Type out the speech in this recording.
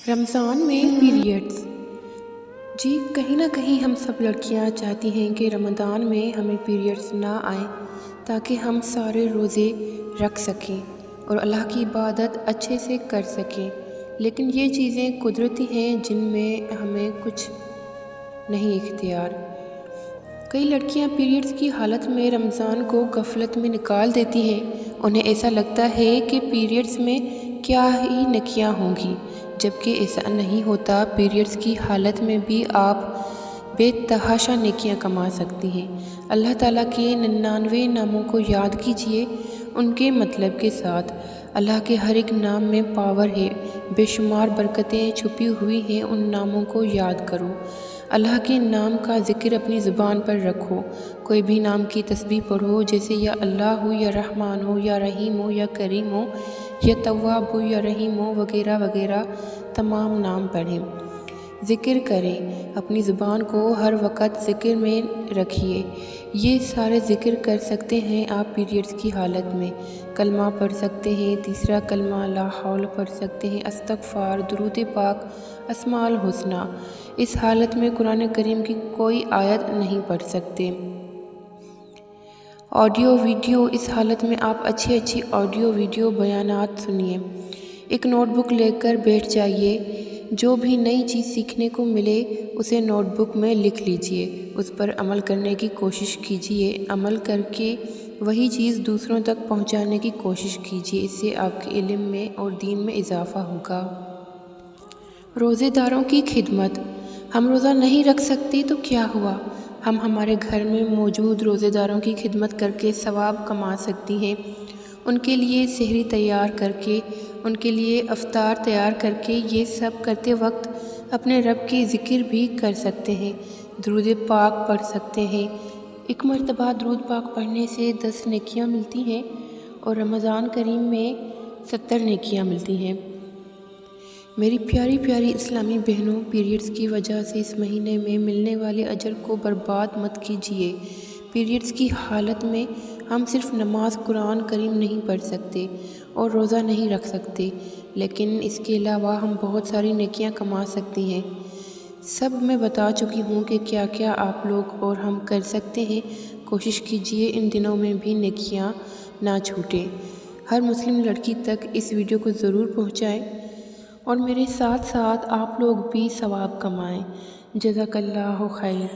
رمضان میں پیریڈز جی کہیں نہ کہیں ہم سب لڑکیاں چاہتی ہیں کہ رمضان میں ہمیں پیریڈز نہ آئیں تاکہ ہم سارے روزے رکھ سکیں اور اللہ کی عبادت اچھے سے کر سکیں، لیکن یہ چیزیں قدرتی ہیں جن میں ہمیں کچھ نہیں اختیار۔ کئی لڑکیاں پیریڈز کی حالت میں رمضان کو غفلت میں نکال دیتی ہیں۔ انہیں ایسا لگتا ہے کہ پیریڈز میں کیا ہی نیکیاں ہوں گی، جبکہ ایسا نہیں ہوتا۔ پیریڈز کی حالت میں بھی آپ بے تحاشا نیکیاں کما سکتی ہیں۔ اللہ تعالیٰ کے 99 ناموں کو یاد کیجیے ان کے مطلب کے ساتھ۔ اللہ کے ہر ایک نام میں پاور ہے، بے شمار برکتیں چھپی ہوئی ہیں، ان ناموں کو یاد کرو۔ اللہ کے نام کا ذکر اپنی زبان پر رکھو۔ کوئی بھی نام کی تسبیح پڑھو، جیسے یا اللہ ہو یا رحمان ہو یا رحیم ہو یا کریم ہو یا تواب ہو یا رحیم ہو وغیرہ وغیرہ، تمام نام پڑھیں، ذکر کریں، اپنی زبان کو ہر وقت ذکر میں رکھیے۔ یہ سارے ذکر کر سکتے ہیں آپ پیریڈز کی حالت میں۔ کلمہ پڑھ سکتے ہیں، تیسرا کلمہ لا حول پڑھ سکتے ہیں، استغفار، درود پاک، اسماء الحسنی۔ اس حالت میں قرآن کریم کی کوئی آیت نہیں پڑھ سکتے۔ آڈیو ویڈیو، اس حالت میں آپ اچھی آڈیو ویڈیو بیانات سنیے۔ ایک نوٹ بک لے کر بیٹھ جائیے، جو بھی نئی چیز سیکھنے کو ملے اسے نوٹ بک میں لکھ لیجیے، اس پر عمل کرنے کی کوشش کیجیے، عمل کر کے وہی چیز دوسروں تک پہنچانے کی کوشش کیجیے، اس سے آپ کے علم میں اور دین میں اضافہ ہوگا۔ روزے داروں کی خدمت، ہم روزہ نہیں رکھ سکتے تو کیا ہوا، ہم ہمارے گھر میں موجود روزے داروں کی خدمت کر کے ثواب کما سکتی ہیں۔ ان کے لیے سحری تیار کر کے، ان کے لیے افطار تیار کر کے، یہ سب کرتے وقت اپنے رب کی ذکر بھی کر سکتے ہیں، درود پاک پڑھ سکتے ہیں۔ ایک مرتبہ درود پاک پڑھنے سے 10 نیکیاں ملتی ہیں اور رمضان کریم میں 70 نیکیاں ملتی ہیں۔ میری پیاری اسلامی بہنوں، پیریڈز کی وجہ سے اس مہینے میں ملنے والے اجر کو برباد مت کیجیے۔ پیریڈز کی حالت میں ہم صرف نماز قرآن کریم نہیں پڑھ سکتے اور روزہ نہیں رکھ سکتے، لیکن اس کے علاوہ ہم بہت ساری نیکیاں کما سکتے ہیں۔ سب میں بتا چکی ہوں کہ کیا کیا آپ لوگ اور ہم کر سکتے ہیں۔ کوشش کیجیے ان دنوں میں بھی نیکیاں نہ چھوٹیں۔ ہر مسلم لڑکی تک اس ویڈیو کو ضرور پہنچائیں اور میرے ساتھ ساتھ آپ لوگ بھی ثواب کمائیں۔ جزاک اللہ خیر۔